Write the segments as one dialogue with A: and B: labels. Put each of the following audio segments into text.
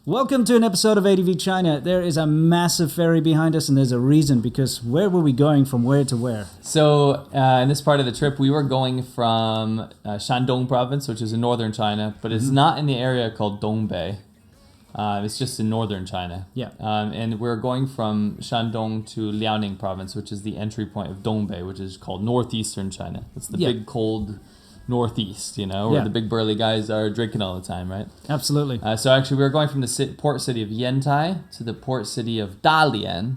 A: Welcome to an episode of ADV China. There is a massive ferry behind us, and there's a reason, because where were we going from where to where?
B: So in this part of the trip, we were going from Shandong province, which is in northern China, but it's not in the area called Dongbei. It's just in northern China.
A: Yeah.
B: And we're going from Shandong to Liaoning province, which is the entry point of Dongbei, which is called northeastern China. It's the big cold northeast, where the big burly guys are drinking all the time, right?
A: Absolutely.
B: So actually, we were going from the port city of Yantai to the port city of Dalian.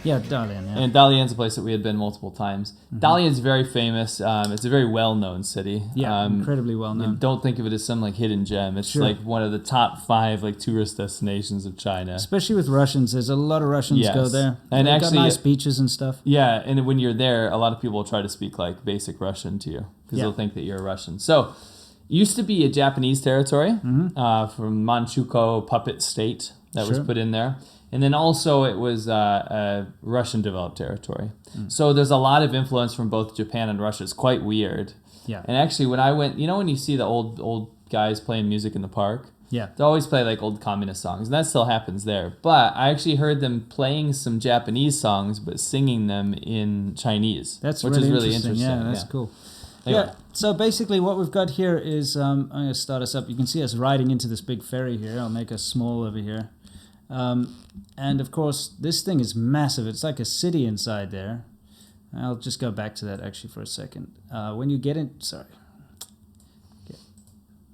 A: Yeah, Dalian. Yeah.
B: And Dalian's a place that we had been multiple times. Dalian's very famous. It's a very well-known city.
A: Yeah, incredibly well-known.
B: Don't think of it as some hidden gem. It's like one of the top 5 tourist destinations of China.
A: Especially with Russians. There's a lot of Russians go there.
B: And
A: they've
B: actually,
A: got nice beaches and stuff.
B: Yeah, and when you're there, a lot of people will try to speak basic Russian to you because they'll think that you're a Russian. So, it used to be a Japanese territory from Manchukuo puppet state that was put in there. And then also it was a Russian-developed territory. So there's a lot of influence from both Japan and Russia. It's quite weird.
A: Yeah.
B: And actually, when I went, when you see the old guys playing music in the park?
A: Yeah.
B: They always play old communist songs, and that still happens there. But I actually heard them playing some Japanese songs, but singing them in Chinese.
A: Which is really interesting. Yeah, that's cool. Anyway. Yeah, so basically what we've got here is, I'm going to start us up. You can see us riding into this big ferry here. I'll make us small over here. And of course, this thing is massive. It's like a city inside there. I'll just go back to that actually for a second. When you get in,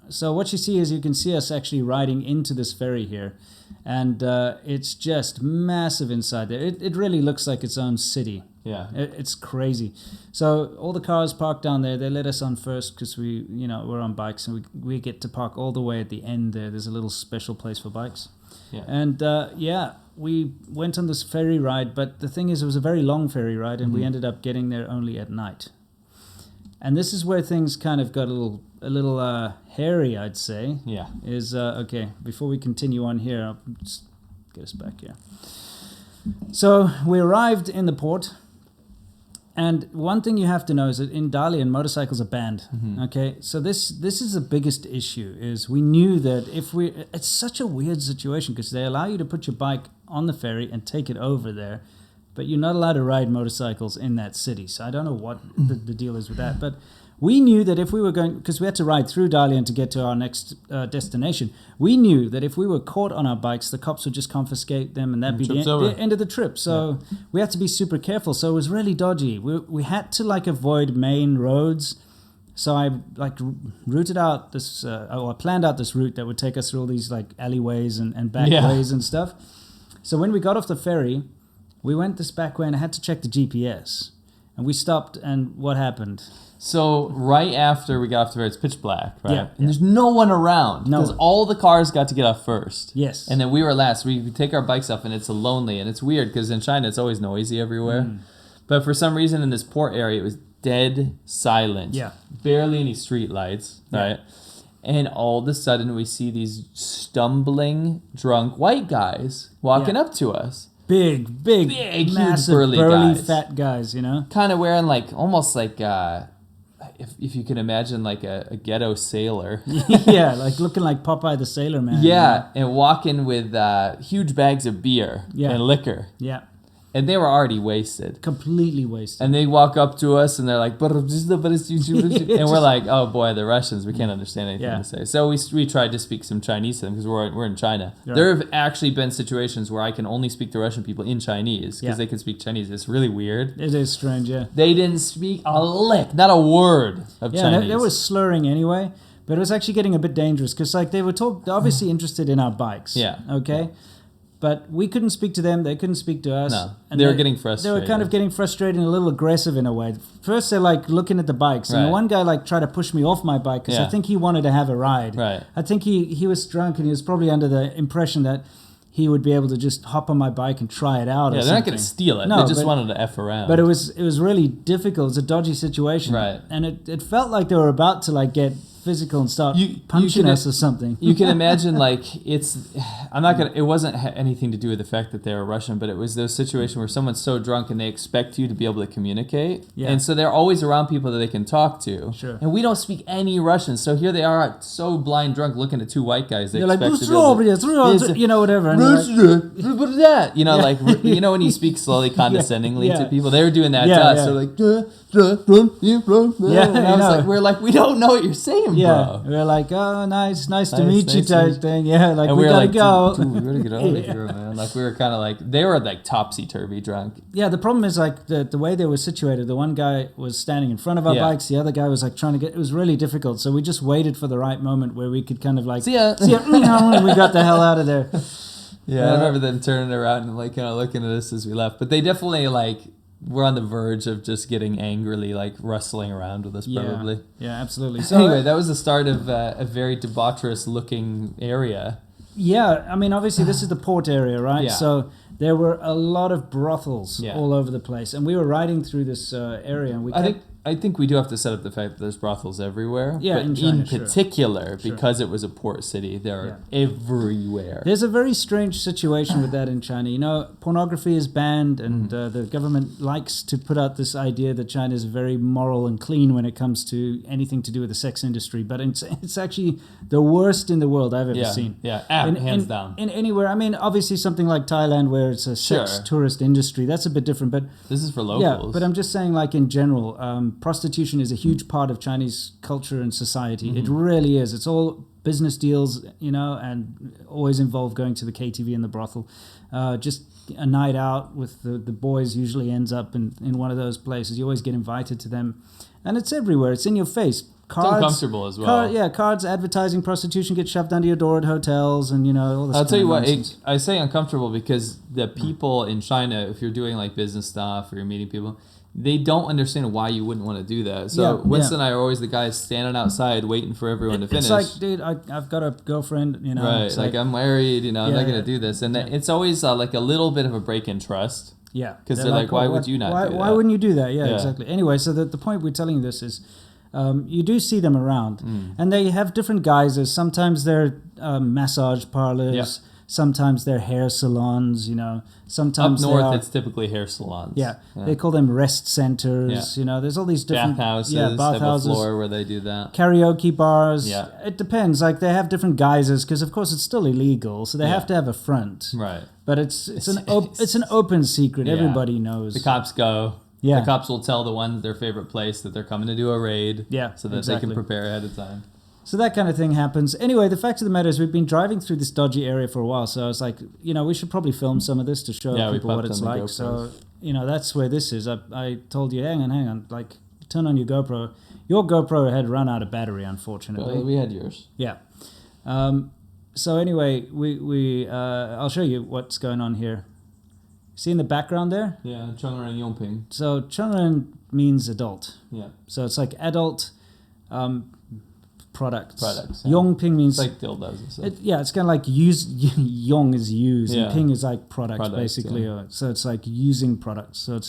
A: So what you see is you can see us actually riding into this ferry here. And it's just massive inside there. It really looks like its own city.
B: Yeah.
A: It's crazy. So all the cars parked down there, they let us on first because we're on bikes, and we get to park all the way at the end there. There's a little special place for bikes.
B: Yeah.
A: And we went on this ferry ride, but the thing is, it was a very long ferry ride, and we ended up getting there only at night. And this is where things kind of got a little hairy, I'd say.
B: Yeah.
A: Okay, before we continue on here, I'll just get us back here. So we arrived in the port. And one thing you have to know is that in Dalian, motorcycles are banned. Okay, so this is the biggest issue. Is we knew that it's such a weird situation because they allow you to put your bike on the ferry and take it over there, but you're not allowed to ride motorcycles in that city. So I don't know what the deal is with that, but we knew that if we were going, because we had to ride through Dalian to get to our next destination, we knew that if we were caught on our bikes, the cops would just confiscate them, and that'd be the end of the trip. So we had to be super careful. So it was really dodgy. We had to avoid main roads. So I routed out this, I planned out this route that would take us through all these alleyways and back ways and stuff. So when we got off the ferry, we went this back way, and I had to check the GPS. And we stopped, and what happened?
B: So right after we got off the ferry, it's pitch black, right?
A: Yeah.
B: And there's no one around because all the cars got to get off first.
A: Yes.
B: And then we were last. We take our bikes off, and it's lonely, and it's weird because in China it's always noisy everywhere. But for some reason in this port area, it was dead silent.
A: Yeah.
B: Barely any street lights, right? And all of a sudden we see these stumbling, drunk white guys walking up to us.
A: Big, massive,
B: huge,
A: burly
B: guys.
A: fat guys,
B: Kind of wearing almost if you can imagine a ghetto sailor.
A: Yeah, looking like Popeye the Sailor Man.
B: Yeah, and walking with huge bags of beer and liquor.
A: Yeah.
B: And they were already wasted.
A: Completely wasted.
B: And they walk up to us and they're like, and we're like, oh boy, the Russians, we can't understand anything to say. So we tried to speak some Chinese to them because we're in China. Right. There have actually been situations where I can only speak to Russian people in Chinese because they can speak Chinese. It's really weird.
A: It is strange, yeah.
B: They didn't speak a lick, not a word of Chinese.
A: They were slurring anyway, but it was actually getting a bit dangerous because they were obviously interested in our bikes.
B: Yeah.
A: Okay? Yeah. But we couldn't speak to them. They couldn't speak to us.
B: No, and they were getting frustrated.
A: They were kind of getting frustrated and a little aggressive in a way. First, they're looking at the bikes. And the one guy tried to push me off my bike because I think he wanted to have a ride.
B: Right.
A: I think he was drunk and he was probably under the impression that he would be able to just hop on my bike and try it out.
B: Yeah, they're not going to steal it. No, they just wanted to F around.
A: But it was really difficult. It was a dodgy situation.
B: Right.
A: And it felt like they were about to get physical and start punching us or something.
B: You can imagine, like, it wasn't anything to do with the fact that they were Russian, but it was those situations where someone's so drunk and they expect you to be able to communicate. Yeah. And so they're always around people that they can talk to.
A: Sure.
B: And we don't speak any Russian. So here they are, so blind drunk, looking at two white guys. They expect
A: like,
B: to be able to,
A: you know, whatever. And
B: what is that? You know, like, you know, when you speak slowly, condescendingly to people, they were doing that to us. They're like, and we're like, we don't know what you're saying, bro.
A: We're like, oh, nice to meet you type thing. Yeah, like, we gotta go.
B: Dude, we gotta get out of here, man. Like, we were kind of like, they were like topsy-turvy drunk.
A: Yeah, the problem is, like, the way they were situated, the one guy was standing in front of our bikes, the other guy was like trying to it was really difficult, so we just waited for the right moment where we could kind of like, see ya, and we got the hell out of there.
B: Yeah, I remember them turning around and like kind of looking at us as we left, but they definitely like were on the verge of just getting angrily like rustling around with us probably.
A: Yeah, absolutely. So
B: anyway, that was the start of a very debaucherous looking area.
A: Yeah, I mean, obviously this is the port area, right?
B: Yeah.
A: So there were a lot of brothels all over the place, and we were riding through this area, and
B: I think we do have to set up the fact that there's brothels everywhere.
A: Yeah,
B: but
A: in China,
B: in particular, because it was a port city, they're everywhere.
A: There's a very strange situation with that in China. You know, pornography is banned, and the government likes to put out this idea that China is very moral and clean when it comes to anything to do with the sex industry. But it's actually the worst in the world I've ever seen.
B: Yeah, hands down.
A: In anywhere. I mean, obviously something like Thailand where it's a sex tourist industry, that's a bit different. But
B: this is for locals.
A: Yeah, but I'm just saying, like, in general, prostitution is a huge part of Chinese culture and society. It really is. It's all business deals, you know, and always involve going to the KTV and the brothel. Just a night out with the boys usually ends up in one of those places. You always get invited to them. And it's everywhere. It's in your face. Cards,
B: it's uncomfortable as well.
A: Cards advertising prostitution get shoved under your door at hotels and, you know, all this.
B: I'll tell you what, I say uncomfortable because the people in China, if you're doing like business stuff or you're meeting people, they don't understand why you wouldn't want to do that. So Winston and I are always the guys standing outside waiting for everyone to finish.
A: It's like, dude, I've got a girlfriend, you know.
B: Right,
A: it's
B: like I'm married, you know, I'm not going to do this. And it's always like a little bit of a break in trust.
A: Yeah.
B: Because they're like, why would you not do that?
A: Why wouldn't you do that? Yeah, exactly. Anyway, so the point we're telling you this is you do see them around. And they have different guises. Sometimes they're massage parlors. Yeah. Sometimes they're hair salons, you know. Sometimes
B: up north, it's typically hair salons.
A: Yeah, they call them rest centers. Yeah. You know, there's all these different
B: bathhouses. Yeah, bathhouses. Have a floor where they do that.
A: Karaoke bars.
B: Yeah,
A: it depends. Like they have different guises because, of course, it's still illegal, so they have to have a front.
B: Right.
A: But it's an open secret. Everybody knows.
B: The cops go. Yeah. The cops will tell the one their favorite place that they're coming to do a raid.
A: Yeah.
B: So that they can prepare ahead of time.
A: So that kind of thing happens. Anyway, the fact of the matter is we've been driving through this dodgy area for a while. So I was like, you know, we should probably film some of this to show people what it's like. So, you know, that's where this is. I told you, hang on, like, turn on your GoPro. Your GoPro had run out of battery, unfortunately.
B: Well, we had yours.
A: Yeah. So anyway, we I'll show you what's going on here. See in the background there?
B: Yeah, Chunggang Yongping.
A: So Chunggang means adult.
B: Yeah.
A: So it's like adult products.
B: Yeah.
A: Yongping means
B: it's like dildos and stuff.
A: It's kind of like Yong is use and Ping is like products basically. Yeah. So it's like using products. So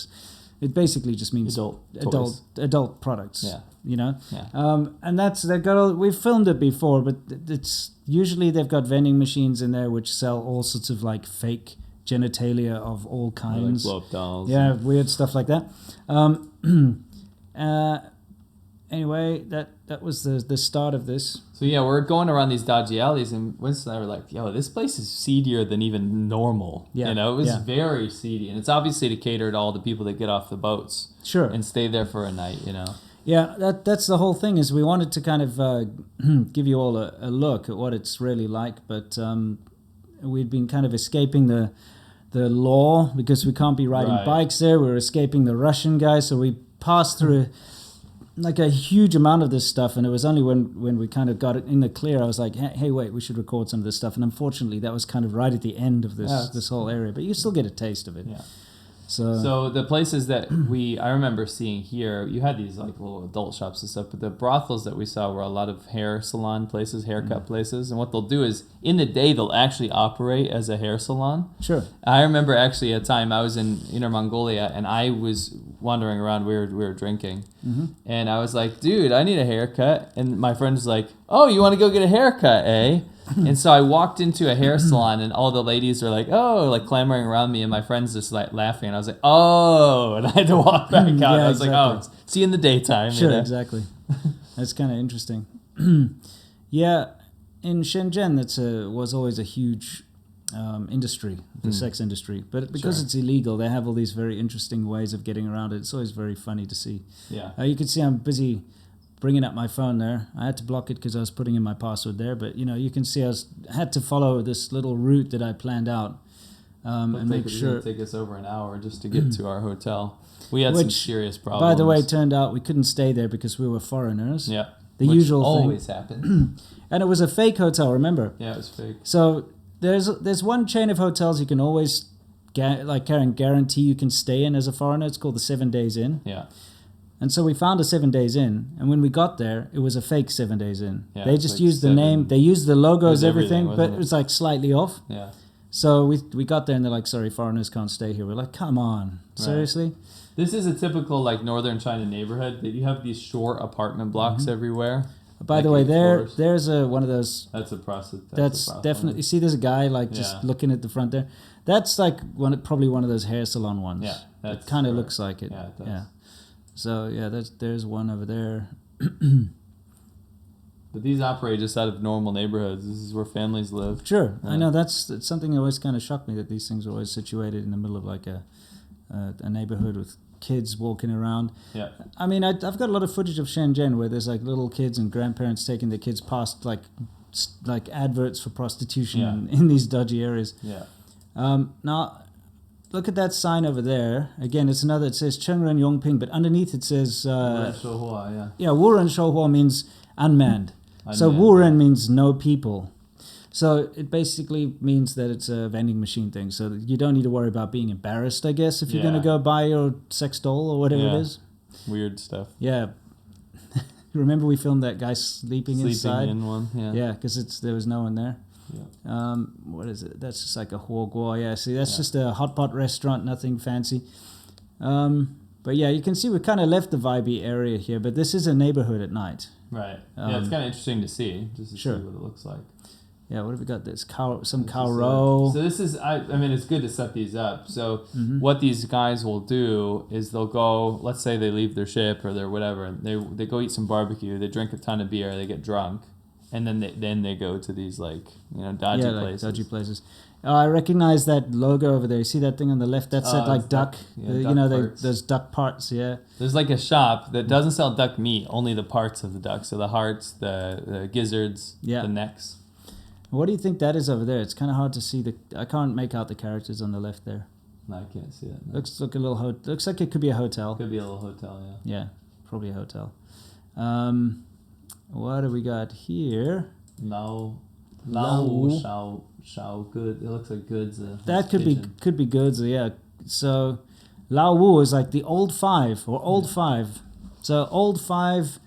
A: it basically just means adult products.
B: Yeah.
A: You know.
B: Yeah.
A: And we've filmed it before, but it's usually they've got vending machines in there which sell all sorts of like fake genitalia of all kinds.
B: Like blow-up dolls.
A: Yeah, weird stuff like that. Anyway, that was the start of this.
B: So yeah, we're going around these dodgy alleys, and Winston and I were like, yo, this place is seedier than even normal. Yeah. You know, it was very seedy. And it's obviously to cater to all the people that get off the boats.
A: Sure.
B: And stay there for a night, you know.
A: Yeah, that's the whole thing, is we wanted to kind of give you all a look at what it's really like, but we'd been kind of escaping the law because we can't be riding bikes there. We're escaping the Russian guys, so we passed through like a huge amount of this stuff, and it was only when we kind of got it in the clear, I was like, hey, wait, we should record some of this stuff. And unfortunately, that was kind of right at the end of this whole area, but you still get a taste of it.
B: Yeah.
A: So
B: the places that I remember seeing here, you had these like little adult shops and stuff, but the brothels that we saw were a lot of hair salon places, haircut places. And what they'll do is in the day, they'll actually operate as a hair salon.
A: Sure.
B: I remember actually a time I was in Inner Mongolia and I was wandering around. We were drinking, and I was like, "Dude, I need a haircut." And my friend was like, "Oh, you want to go get a haircut, eh?" And so I walked into a hair salon, and all the ladies are like, "Oh," like clamoring around me, and my friend's just like laughing. And I was like, "Oh," and I had to walk back out. I was like, "Oh, see you in the daytime."
A: Sure, exactly. That's kind of interesting. Yeah, in Shenzhen, was always a huge industry, the sex industry. But because it's illegal, they have all these very interesting ways of getting around it. It's always very funny to see.
B: Yeah.
A: You can see I'm busy bringing up my phone there. I had to block it because I was putting in my password there. But, you can see I had to follow this little route that I planned out and make sure.
B: It take us over an hour just to get to our hotel. We had some serious problems.
A: By the way, it turned out we couldn't stay there because we were foreigners.
B: Yeah.
A: The usual thing.
B: Always happens.
A: And it was a fake hotel, remember?
B: Yeah, it was fake.
A: So there's one chain of hotels you can always guarantee you can stay in as a foreigner. It's called the 7 Days Inn.
B: Yeah.
A: And so we found a 7 Days Inn, and when we got there, it was a fake 7 Days Inn.
B: Yeah,
A: they just used the name, they used the logos, everything, but it was like slightly off.
B: Yeah.
A: So we got there and they're like, "Sorry, foreigners can't stay here." We're like, "Come on, seriously?"
B: This is a typical like northern China neighborhood that you have these short apartment blocks everywhere.
A: By the way, there's one of those.
B: That's a prostitute.
A: That's definitely. You see, there's a guy just looking at the front there. That's like probably one of those hair salon ones.
B: Yeah,
A: it kind of looks like it.
B: Yeah, it does.
A: Yeah. So there's one over there.
B: But these operate just out of normal neighborhoods. This is where families live.
A: Sure, I know it's something that always kind of shocked me that these things are always situated in the middle of like a neighborhood with kids walking around.
B: Yeah.
A: I mean, I've got a lot of footage of Shenzhen where there's like little kids and grandparents taking their kids past like adverts for prostitution in these dodgy areas.
B: Yeah.
A: Now, look at that sign over there. Again, it's another. It says Chengren Yongping, but underneath it says. Wuren Shouhua means unmanned. So Wuren means no people. So it basically means that it's a vending machine thing. So you don't need to worry about being embarrassed, I guess, if you're going to go buy your sex doll or whatever it is.
B: Weird stuff.
A: Yeah. Remember we filmed that guy sleeping inside?
B: In one, yeah.
A: Yeah, because there was no one there.
B: Yeah.
A: What is it? That's just like a huoguo. Yeah, see, that's just a hot pot restaurant, nothing fancy. But yeah, you can see we kind of left the vibey area here, but this is a neighborhood at night.
B: Right. Yeah, it's kind of interesting to see, just to see what it looks like.
A: Yeah, what have we got? There's some cow row.
B: So this is, I mean, it's good to set these up. So what these guys will do is they'll go, let's say they leave their ship or their whatever, and they go eat some barbecue, they drink a ton of beer, they get drunk, and then they go to these dodgy places.
A: Dodgy places. I recognize that logo over there. You see that thing on the left? That's that duck. Those duck parts. Yeah.
B: There's like a shop that doesn't sell duck meat, only the parts of the duck. So the hearts, the gizzards, the necks.
A: What do you think that is over there? It's kind of hard to see. I can't make out the characters on the left there.
B: No, I can't see it. No.
A: Looks like it could be a hotel.
B: Could be a little hotel, yeah.
A: Yeah, probably a hotel. What do we got here?
B: Lao Shao good. It looks like goods.
A: That could be goods. Yeah. So, Lao Wu is like the old five or old five. So old five,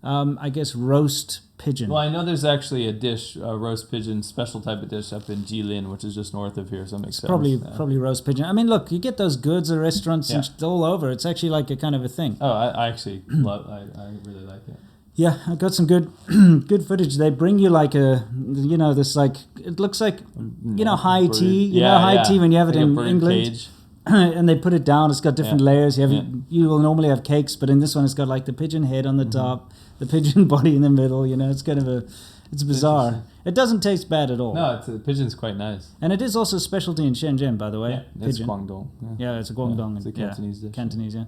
A: I guess roast pigeon.
B: Well, I know there's actually a dish, a roast pigeon special type of dish up in Jilin, which is just north of here, so it makes sense.
A: Probably roast pigeon. I mean, look, you get those goods at restaurants and all over. It's actually like a kind of a thing.
B: Oh, I actually I really like it.
A: Yeah, I got some good good footage. They bring you like this like, it looks like, high tea, high tea when you have it in England. Cage. And they put it down. It's got different layers. You will normally have cakes, but in this one, it's got like the pigeon head on the top, the pigeon body in the middle. It's kind of it's bizarre. It doesn't taste bad at all.
B: No, the pigeon's quite nice.
A: And it is also a specialty in Shenzhen, by the way.
B: Yeah, it's Guangdong.
A: Yeah, it's a Guangdong.
B: Yeah, it's a Cantonese dish.
A: Cantonese, yeah.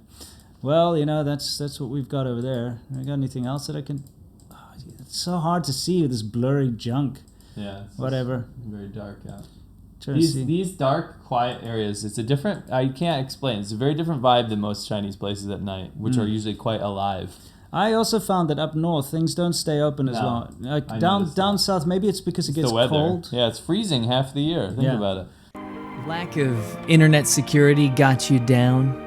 A: Well, that's what we've got over there. I got anything else that I can? Oh, it's so hard to see with this blurry junk.
B: Yeah.
A: Whatever.
B: Very dark out.
A: These
B: dark, quiet areas, it's a different, I can't explain, it's a very different vibe than most Chinese places at night, which are usually quite alive.
A: I also found that up north, things don't stay open as long. Like down south, maybe it's because it gets cold.
B: Yeah, it's freezing half the year. Think about it.
C: Lack of internet security got you down.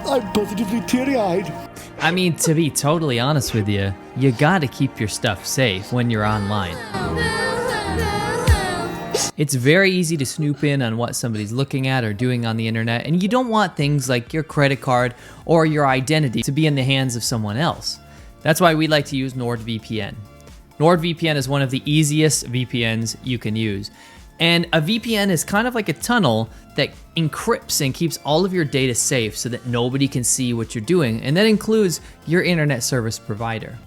D: I'm positively teary-eyed.
C: I mean, to be totally honest with you, you gotta keep your stuff safe when you're online. It's very easy to snoop in on what somebody's looking at or doing on the internet, and you don't want things like your credit card or your identity to be in the hands of someone else. That's why we like to use NordVPN. NordVPN is one of the easiest VPNs you can use. And a VPN is kind of like a tunnel that encrypts and keeps all of your data safe so that nobody can see what you're doing, and that includes your internet service provider.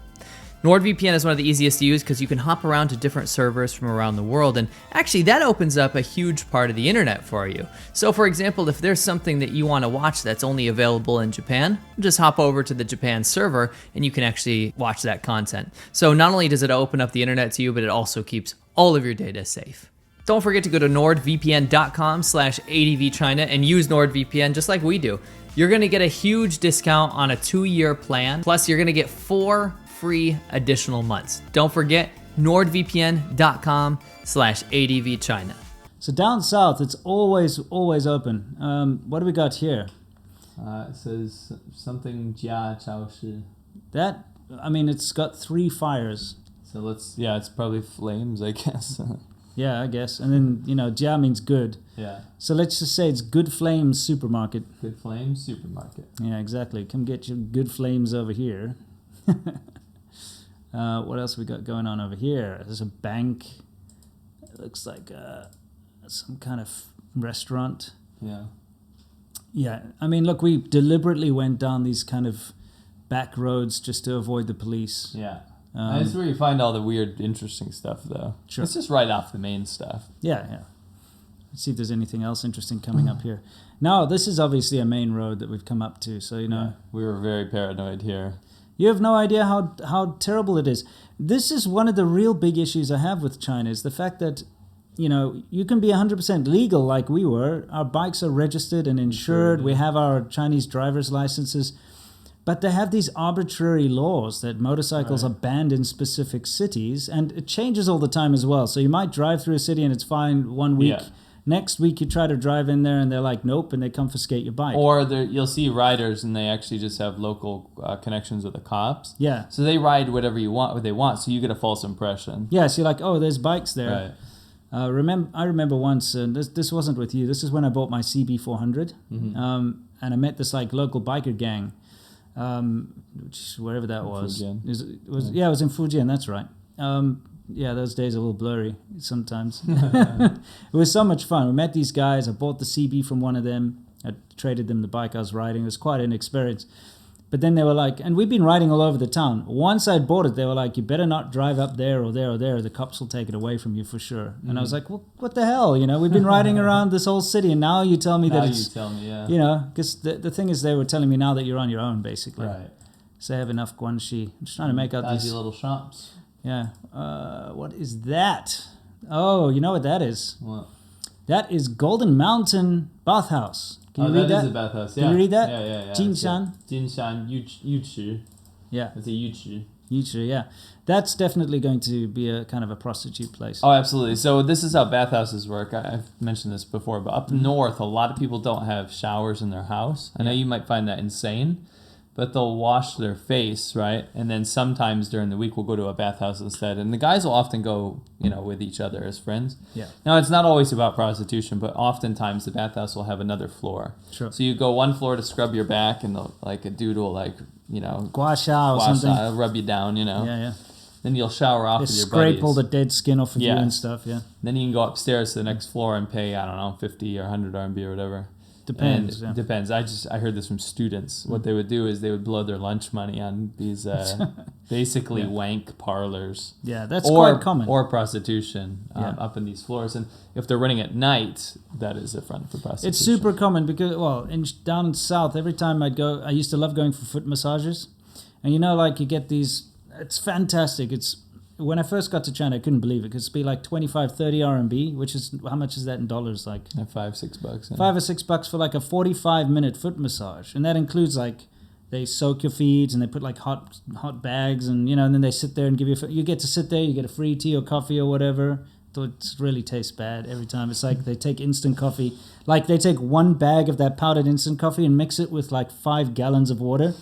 C: NordVPN is one of the easiest to use because you can hop around to different servers from around the world, and actually that opens up a huge part of the internet for you. So for example, if there's something that you want to watch that's only available in Japan, just hop over to the Japan server and you can actually watch that content. So not only does it open up the internet to you, but it also keeps all of your data safe. Don't forget to go to nordvpn.com/ADVChina and use NordVPN just like we do. You're gonna get a huge discount on a 2-year plan, plus you're gonna get 4 free additional months. Don't forget nordvpn.com/ADVChina.
A: So down south, it's always open. What do we got here?
B: It says something Jia Chao Shi.
A: That, I mean, it's got 3 fires.
B: So it's probably flames, I guess.
A: Yeah, I guess. And then, Jia means good.
B: Yeah.
A: So let's just say it's Good Flames Supermarket.
B: Good Flames Supermarket.
A: Yeah, exactly. Come get your good flames over here. What else we got going on over here? There's a bank. It looks like some kind of restaurant.
B: Yeah.
A: Yeah, I mean, look, we deliberately went down these kind of back roads just to avoid the police.
B: Yeah. That's where you find all the weird, interesting stuff, though.
A: Sure.
B: It's just right off the main stuff.
A: Yeah. Let's see if there's anything else interesting coming up here. Now, this is obviously a main road that we've come up to, so,
B: Yeah. We were very paranoid here.
A: You have no idea how terrible it is. This is one of the real big issues I have with China, is the fact that, you can be 100% legal like we were. Our bikes are registered and insured. We have our Chinese driver's licenses. But they have these arbitrary laws that motorcycles are banned in specific cities. And it changes all the time as well. So you might drive through a city and it's fine one week.
B: Yeah.
A: Next week you try to drive in there and they're like, nope, and they confiscate your bike.
B: Or you'll see riders and they actually just have local connections with the cops.
A: Yeah.
B: So they ride whatever they want, so you get a false impression.
A: Yeah, so you're like, oh, there's bikes there.
B: Right.
A: I remember once, and this wasn't with you, this is when I bought my CB400, and I met this local biker gang, wherever that was.
B: Fujian.
A: It was in Fujian, that's right. Those days are a little blurry sometimes. It was so much fun. We met these guys. I bought the CB from one of them. I traded them the bike I was riding. It was quite an experience. But then they were like, and we've been riding all over the town. Once I'd bought it, they were like, you better not drive up there or there or there. The cops will take it away from you for sure. Mm-hmm. And I was like, well, what the hell? We've been riding around this whole city and now you tell me that it's... Because the thing is, they were telling me now that you're on your own, basically.
B: Right.
A: So I have enough guanxi. I'm just trying to make out
B: Dodgy
A: these...
B: little shops.
A: Yeah. What is that? Oh, you know what that is?
B: What?
A: That is Golden Mountain Bathhouse. Can you read that?
B: That is a bathhouse, yeah.
A: Can you read that?
B: Yeah.
A: Jinshan.
B: Jinshan Yuchi.
A: Yeah.
B: It's a Yuchi.
A: Yuchi, yeah. That's definitely going to be a kind of a prostitute place.
B: Oh, absolutely. So this is how bathhouses work. I've mentioned this before, but up north, a lot of people don't have showers in their house. I know you might find that insane, but they'll wash their face, right? And then sometimes during the week, we'll go to a bathhouse instead. And the guys will often go, with each other as friends. Yeah. Now, it's not always about prostitution, but oftentimes the bathhouse will have another floor. Sure. So you go one floor to scrub your back, and a dude will
A: gua sha or something.
B: Rub you down,
A: Yeah.
B: Then you'll shower off with your
A: scrape
B: buddies.
A: all the dead skin off of you and stuff, yeah.
B: Then you can go upstairs to the next floor and pay, 50 or 100 RMB or whatever.
A: Depends.
B: And depends. I heard this from students. What they would do is they would blow their lunch money on these basically wank parlors.
A: Yeah, that's quite common.
B: Or prostitution up in these floors. And if they're running at night, that is a front for prostitution.
A: It's super common because, down south, every time I'd go, I used to love going for foot massages. And you get these, it's fantastic. When I first got to China, I couldn't believe it because it'd be like 25, 30 RMB, which is, how much is that in dollars? $5,
B: $6. Yeah.
A: $5 or $6 for a 45-minute foot massage. And that includes they soak your feet and they put hot bags and, and then they sit there and give you get to sit there, you get a free tea or coffee or whatever. It really tastes bad every time. It's like they take instant coffee. They take one bag of that powdered instant coffee and mix it with 5 gallons of water.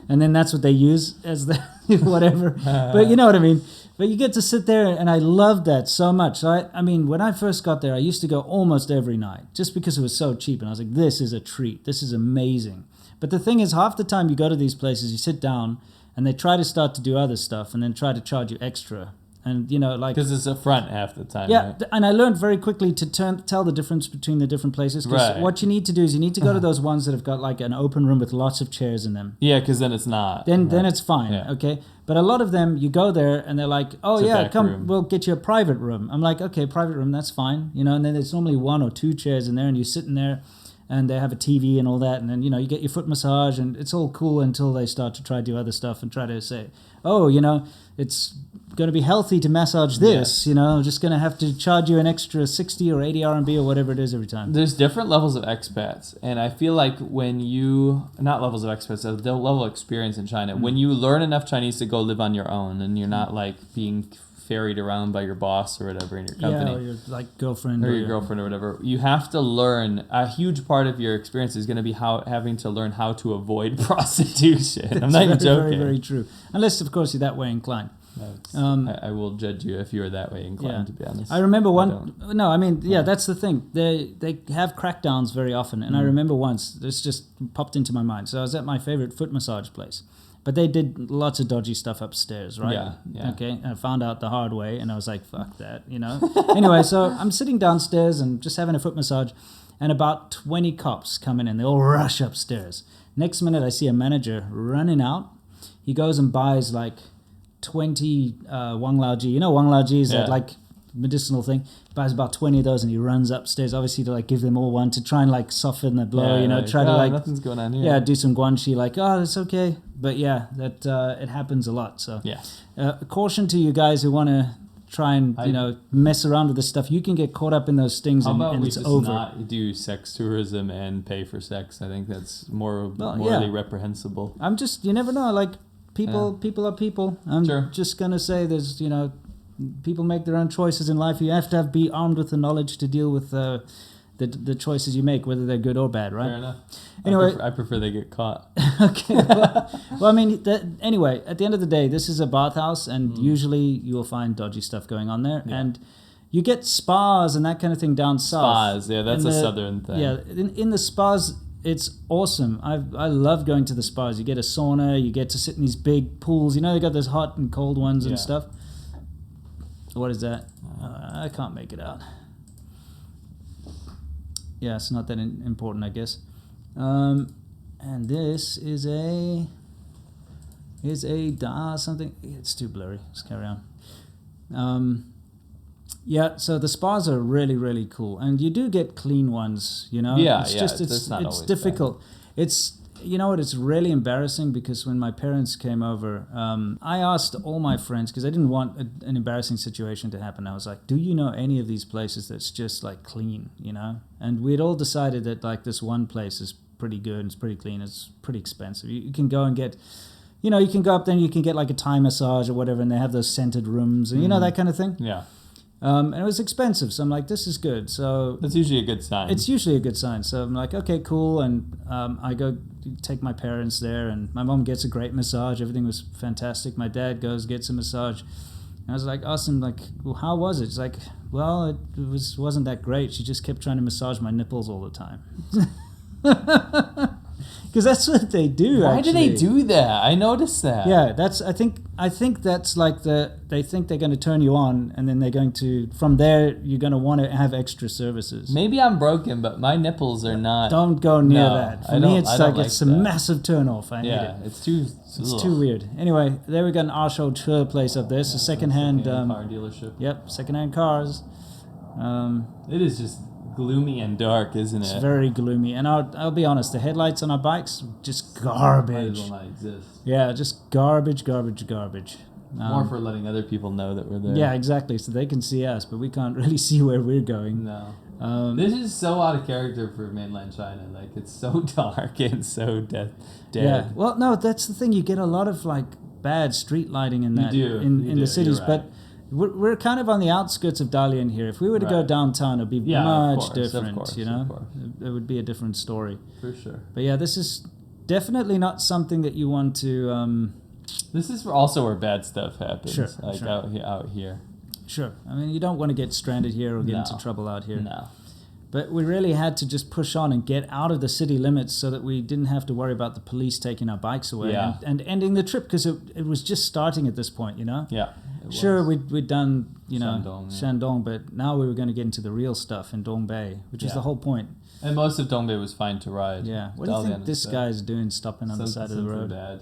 A: And then that's what they use as the whatever. But you know what I mean. But you get to sit there, and I loved that so much. So I mean, when I first got there, I used to go almost every night just because it was so cheap. And I was like, this is a treat. This is amazing. But the thing is, half the time you go to these places, you sit down, and they try to start to do other stuff and then try to charge you extra. And, you know, like...
B: Because it's a front half the time,
A: Yeah,
B: right?
A: And I learned very quickly to tell the difference between the different places. Because what you need to do is you need to go to those ones that have got like an open room with lots of chairs in them.
B: Yeah, because then it's not.
A: Then it's fine,
B: Yeah.
A: okay? But a lot of them, you go there and they're like, oh
B: It's a
A: yeah,
B: back
A: come,
B: room.
A: we'll get you a private room. I'm like, okay, private room, that's fine. You know, and then there's normally 1 or 2 chairs in there and you're sitting there and they have a TV and all that. And then, you know, you get your foot massage and it's all cool until they start to try to do other stuff and try to say, oh, you know, it's going to be healthy to massage this, you know, I'm just going to have to charge you an extra 60 or 80 RMB or whatever it is every time.
B: There's different levels of expats, and I feel like when you, not levels of expats, the level of experience in China, when you learn enough Chinese to go live on your own and you're not like being ferried around by your boss or whatever in your company.
A: Yeah, or your like girlfriend.
B: Or your girlfriend or whatever. You have to learn, a huge part of your experience is going to be having to learn how to avoid prostitution. I'm not even joking.
A: Very, very true. Unless, of course, you're that way inclined.
B: I will judge you if you're that way inclined, to be honest.
A: I remember that's the thing. They have crackdowns very often. And I remember once, this just popped into my mind. So I was at my favorite foot massage place. But they did lots of dodgy stuff upstairs, right?
B: Yeah.
A: Okay, and I found out the hard way, and I was like, fuck that, you know? Anyway, so I'm sitting downstairs and just having a foot massage, and about 20 cops come in, and they all rush upstairs. Next minute, I see a manager running out. He goes and buys like 20 Wang Lao Ji. You know Wang Lao Ji is that like medicinal thing. He buys about 20 of those, and he runs upstairs, obviously to like give them all one to try and like soften the blow, you know, try to like...
B: nothing's going on here.
A: Yeah, do some guanxi, like, oh, it's okay. But yeah, that it happens a lot. So caution to you guys who want to try and, you know, mess around with this stuff. You can get caught up in those stings and it's over.
B: Not do sex tourism and pay for sex? I think that's morally reprehensible.
A: I'm just, you never know, like, people are people. I'm just going to say there's, you know, people make their own choices in life. You have to be armed with the knowledge to deal with the choices you make, whether they're good or bad, right?
B: Fair enough.
A: Anyway,
B: I prefer they get caught.
A: Okay. Well, I mean, anyway, at the end of the day, this is a bathhouse, and usually you will find dodgy stuff going on there. Yeah. And you get spas and that kind of thing down south.
B: Spas, yeah, that's a southern thing.
A: Yeah, in the spas, it's awesome. I love going to the spas. You get a sauna, you get to sit in these big pools. You know, they got those hot and cold ones and stuff. What is that? I can't make it out. Yeah, it's not that important, I guess. And this is something. It's too blurry. Let's carry on. Yeah, so the spas are really, really cool, and you do get clean ones. You know, it's difficult. It's, you know what? It's really embarrassing because when my parents came over, I asked all my friends because I didn't want an embarrassing situation to happen. I was like, "Do you know any of these places that's just like clean?" You know, and we'd all decided that like this one place is pretty good. It's pretty clean. It's pretty expensive. You can go and get, you know, you can go up there and you can get like a Thai massage or whatever, and they have those scented rooms and you know that kind of thing.
B: Yeah.
A: And it was expensive, so I'm like, this is good. So
B: that's usually a good sign.
A: It's usually a good sign. So I'm like, okay, cool. And I go take my parents there, and my mom gets a great massage. Everything was fantastic. My dad gets a massage. And I was like, awesome. Like, well, how was it? It's like, well, it wasn't that great. She just kept trying to massage my nipples all the time. Because that's what they do.
B: Why do they do that? I noticed that.
A: Yeah, I think that's like they think they're going to turn you on, and then they're going to, from there, you're going to want to have extra services.
B: Maybe I'm broken, but my nipples are not.
A: Don't go near that. For me, it's a massive turn off. I hate it.
B: It's
A: too weird. Anyway, there we got an Arsho Chur place up there. It's a secondhand
B: car dealership.
A: Yep, secondhand cars.
B: It is just gloomy and dark, isn't it?
A: It's very gloomy. And I'll be honest, the headlights on our bikes, just garbage.
B: Might as well not exist.
A: Yeah, just garbage.
B: More for letting other people know that we're there.
A: Yeah, exactly. So they can see us, but we can't really see where we're going.
B: No. This is so out of character for mainland China. Like, it's so dark and so dead.
A: Yeah. Well, no, that's the thing. You get a lot of like bad street lighting in that in the cities, right. But we're kind of on the outskirts of Dalian here. If we were to go downtown, it'd be much different. You know, it would be a different story
B: for sure.
A: But yeah, this is definitely not something that you want to
B: This is also where bad stuff happens.
A: Sure,
B: Like
A: sure.
B: out here.
A: Sure. I mean, you don't want to get stranded here or get
B: No.
A: into trouble out here.
B: No.
A: But we really had to just push on and get out of the city limits so that we didn't have to worry about the police taking our bikes away
B: Yeah.
A: and ending the trip, because it was just starting at this point, you know?
B: Yeah. it
A: Sure,
B: was.
A: we'd done,
B: Shandong, yeah.
A: Shandong, but now we were going to get into the real stuff in Dongbei, which is
B: Yeah.
A: the whole point.
B: And most of Dongbei was fine to ride.
A: Yeah. What do you
B: Dalian
A: think
B: and
A: this
B: stuff.
A: guy's doing stopping on the side of the road?
B: Bad.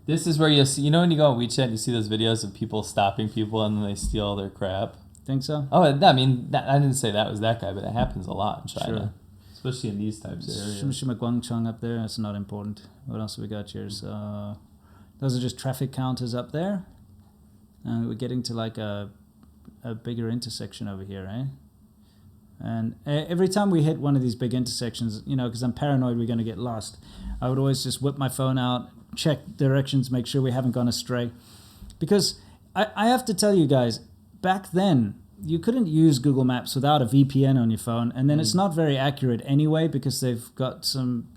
B: This is where you see, when you go on WeChat, you see those videos of people stopping people and then they steal their crap.
A: Think so?
B: Oh, I mean, I didn't say that was that guy, but it happens a lot in China.
A: Sure.
B: Especially in these types of areas.
A: Shima Guangchang up there, that's not important. What else have we got here? So, those are just traffic counters up there. And we're getting to like a bigger intersection over here, eh? And every time we hit one of these big intersections, because I'm paranoid we're going to get lost, I would always just whip my phone out, check directions, make sure we haven't gone astray. Because I have to tell you guys, back then, you couldn't use Google Maps without a VPN on your phone, and then it's not very accurate anyway because they've got some,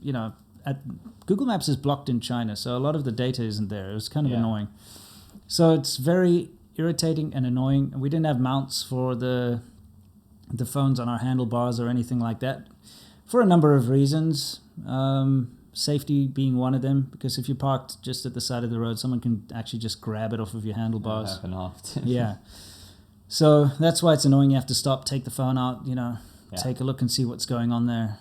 A: Google Maps is blocked in China, so a lot of the data isn't there. It was kind of annoying. So it's very irritating and annoying. We didn't have mounts for the phones on our handlebars or anything like that for a number of reasons. Safety being one of them, because if you're parked just at the side of the road, someone can actually just grab it off of your handlebars.
B: That happen often.
A: Yeah. So that's why it's annoying. You have to stop, take the phone out, take a look and see what's going on there.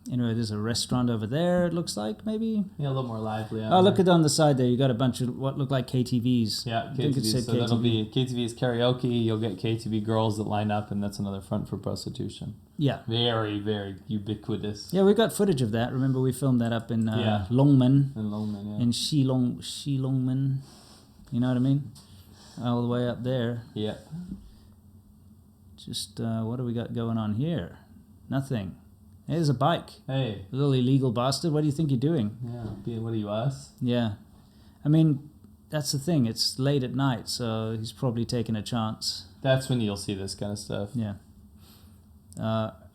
A: Anyway, there's a restaurant over there, it looks like, maybe.
B: Yeah, a little more lively.
A: Oh, look at on the side there. You got a bunch of what look like KTVs.
B: Yeah,
A: I think it
B: KTV.
A: said
B: So that'll be KTV's karaoke. You'll get KTV girls that line up, and that's another front for prostitution.
A: Yeah.
B: Very, very ubiquitous.
A: Yeah, we got footage of that. Remember, we filmed that up in
B: Yeah.
A: Longmen,
B: In Longmen, yeah.
A: in Shilongmen. You know what I mean? All the way up there.
B: Yeah.
A: Just, what do we got going on here? Nothing. Hey, there's a bike.
B: Hey.
A: Little illegal bastard. What do you think you're doing?
B: Yeah. What are you, us?
A: Yeah. I mean, that's the thing. It's late at night, so he's probably taking a chance.
B: That's when you'll see this kind of stuff.
A: Yeah.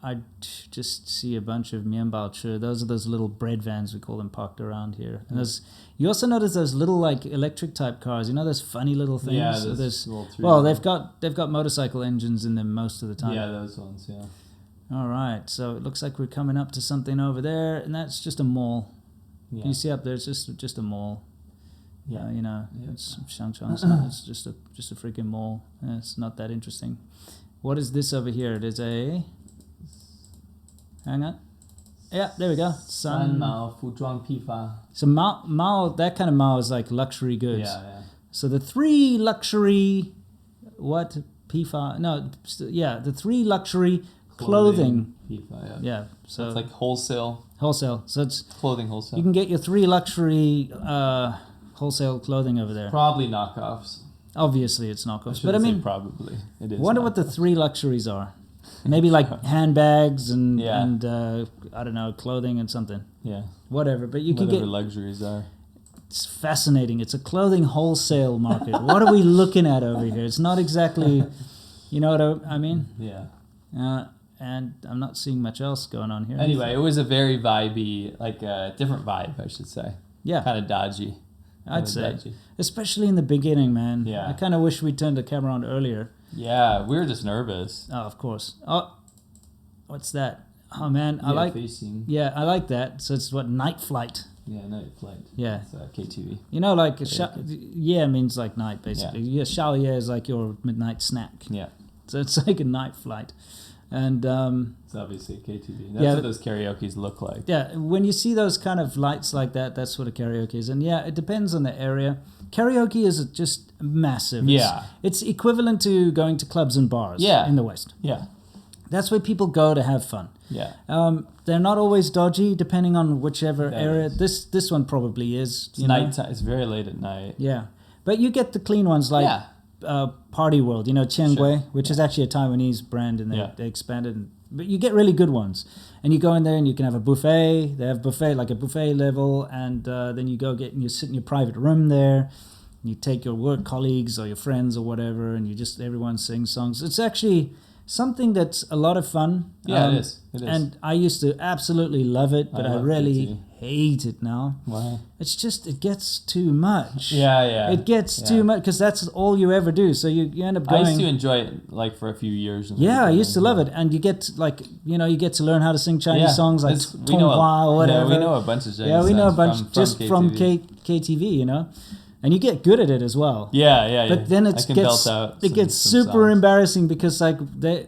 A: I just see a bunch of mianbao chi. Those are those little bread vans, we call them, parked around here. And you also notice those little like electric type cars. You know those funny little things.
B: Yeah,
A: So
B: those little
A: well,
B: three-wheel.
A: they've got motorcycle engines in them most of the time.
B: Yeah, those ones. Yeah.
A: All right. So it looks like we're coming up to something over there, and that's just a mall.
B: Yeah.
A: Can you see up there? It's just a mall.
B: Yeah.
A: Yeah.
B: Yeah.
A: It's Shangchang, so it's just a freaking mall. Yeah, it's not that interesting. What is this over here? It is a. Hang on. Yeah, there we go.
B: San Mao Fuzhuang Pifa.
A: So Mao, that kind of Mao is like luxury goods.
B: Yeah.
A: So the three luxury, what? Pifa? No, the three luxury clothing.
B: Pifa, yeah.
A: Yeah. So
B: it's like wholesale.
A: Wholesale. So it's
B: Clothing wholesale.
A: you can get your three luxury wholesale clothing over there.
B: Probably knockoffs.
A: Obviously, it's knockoffs.
B: But
A: But I mean,
B: probably. It is.
A: wonder what the three luxuries are. Maybe like handbags and I don't know, clothing and something.
B: Yeah.
A: Whatever. But you can
B: Whatever
A: get.
B: luxuries are.
A: It's fascinating. It's a clothing wholesale market. What are we looking at over here? It's not exactly, you know what I mean?
B: Yeah.
A: And I'm not seeing much else going on here.
B: Anyway, it was a very vibey, like a different vibe, I should say.
A: Yeah.
B: Kind of dodgy.
A: I'd say. Especially in the beginning, man.
B: Yeah.
A: I kind of wish we turned the camera on earlier.
B: Yeah, we were just nervous.
A: Oh, of course. Oh, what's that? Oh, man. I like that. So it's what, night flight?
B: Yeah, night flight.
A: Yeah.
B: It's KTV.
A: You know, like, means like night, basically. Yeah, xiao is like your midnight snack.
B: Yeah.
A: So it's like a night flight. And
B: it's obviously a KTV. That's what those karaokes look like.
A: Yeah, when you see those kind of lights like that, that's what a karaoke is. And yeah, it depends on the area. Karaoke is just massive. It's equivalent to going to clubs and bars in the West.
B: Yeah.
A: That's where people go to have fun.
B: Yeah.
A: They're not always dodgy, depending on whichever
B: That
A: area.
B: is.
A: This one probably is.
B: It's nighttime. It's very late at night.
A: Yeah. But you get the clean ones like Party World, Tiangui, which is actually a Taiwanese brand, and they expanded. But you get really good ones. And you go in there and you can have a buffet. They have buffet, like a buffet level, and then you go you sit in your private room there. You take your work colleagues or your friends or whatever, and everyone sings songs. It's actually something that's a lot of fun.
B: Yeah, it is.
A: And I used to absolutely love it, but I really hate it now.
B: Why?
A: It's just, it gets too much.
B: Yeah.
A: It gets too much because that's all you ever do. So you end up going.
B: I used to enjoy it like for a few years.
A: Yeah, I used to love it. And you get like, you get to learn how to sing Chinese songs like Tonghua or whatever.
B: Yeah, we know a bunch of Chinese
A: songs. Yeah, we know a bunch
B: from
A: just
B: KTV.
A: from KTV, And you get good at it as well.
B: Yeah.
A: But then it gets super embarrassing because like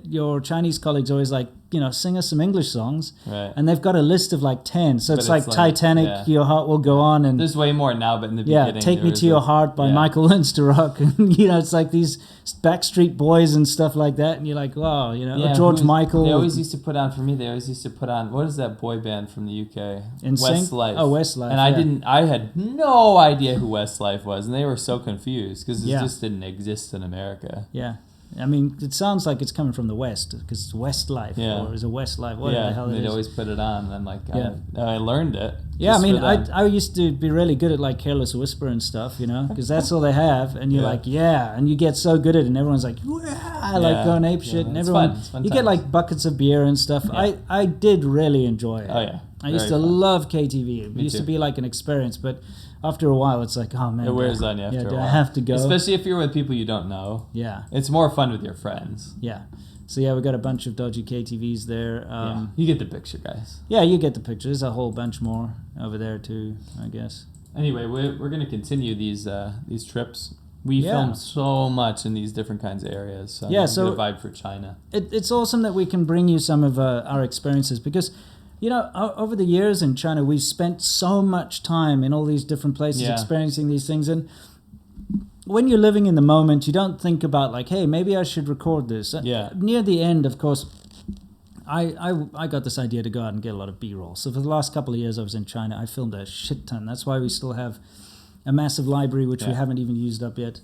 A: your Chinese colleagues always like, sing us some English songs.
B: Right.
A: And they've got a list of like 10. So it's like Titanic, Your Heart Will Go On. And
B: there's way more now, but in the beginning.
A: Take Me to Your Heart by Michael Learns to Rock. And, it's like these Backstreet Boys and stuff like that. And you're like, wow, George Michael.
B: They always used to put on, what is that boy band from the UK? Westlife.
A: Oh, Westlife.
B: And I had no idea who Westlife was. And they were so confused because it just didn't exist in America.
A: Yeah. I mean, it sounds like it's coming from the West because it's Westlife or is it Westlife? Whatever the hell it is.
B: They'd always put it on. And I'm like, I learned it.
A: Yeah, I mean, I used to be really good at like Careless Whisper and stuff, because that's all they have. And you're like, and you get so good at it and everyone's like, like going ape shit. And everyone,
B: it's fun
A: you get like buckets of beer and stuff.
B: Yeah.
A: I did really enjoy it.
B: Oh, yeah.
A: I used to love KTV. It used to be like an experience, but after a while, it's like, oh man,
B: it wears on you after a while.
A: Do I have to go?
B: Especially if you're with people you don't know.
A: Yeah,
B: it's more fun with your friends.
A: Yeah, so we got a bunch of dodgy KTVs there.
B: You get the picture, guys.
A: Yeah, you get the picture. There's a whole bunch more over there too, I guess.
B: Anyway, we're gonna continue these trips. We film so much in these different kinds of areas. So so a vibe for China.
A: It's awesome that we can bring you some of our experiences because. Over the years in China, we've spent so much time in all these different places experiencing these things. And when you're living in the moment, you don't think about like, hey, maybe I should record this. Near the end, of course, I got this idea to go out and get a lot of B-roll. So for the last couple of years I was in China, I filmed a shit ton. That's why we still have a massive library, which we haven't even used up yet,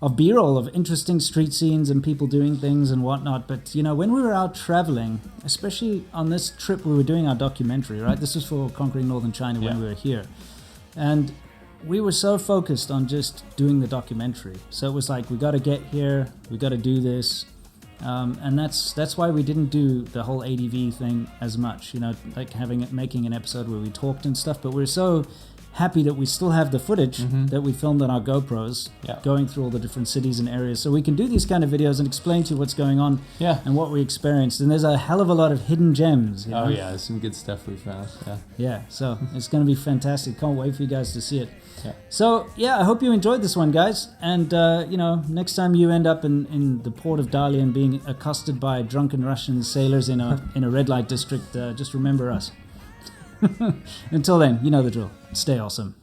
A: of B-roll, of interesting street scenes and people doing things and whatnot. But, when we were out traveling, especially on this trip, we were doing our documentary, right? This was for Conquering Northern China when we were here. And we were so focused on just doing the documentary. So it was like, we got to get here, we got to do this. And that's why we didn't do the whole ADV thing as much, like making an episode where we talked and stuff. But we're so happy that we still have the footage that we filmed on our GoPros going through all the different cities and areas, so we can do these kind of videos and explain to you what's going on and what we experienced. And there's a hell of a lot of hidden gems.
B: Oh yeah, there's some good stuff we found.
A: So it's going to be fantastic. Can't wait for you guys to see it. So I hope you enjoyed this one, guys. And next time you end up in the port of Dalian being accosted by drunken Russian sailors in a red light district, just remember us. Until then, you know the drill. Stay awesome.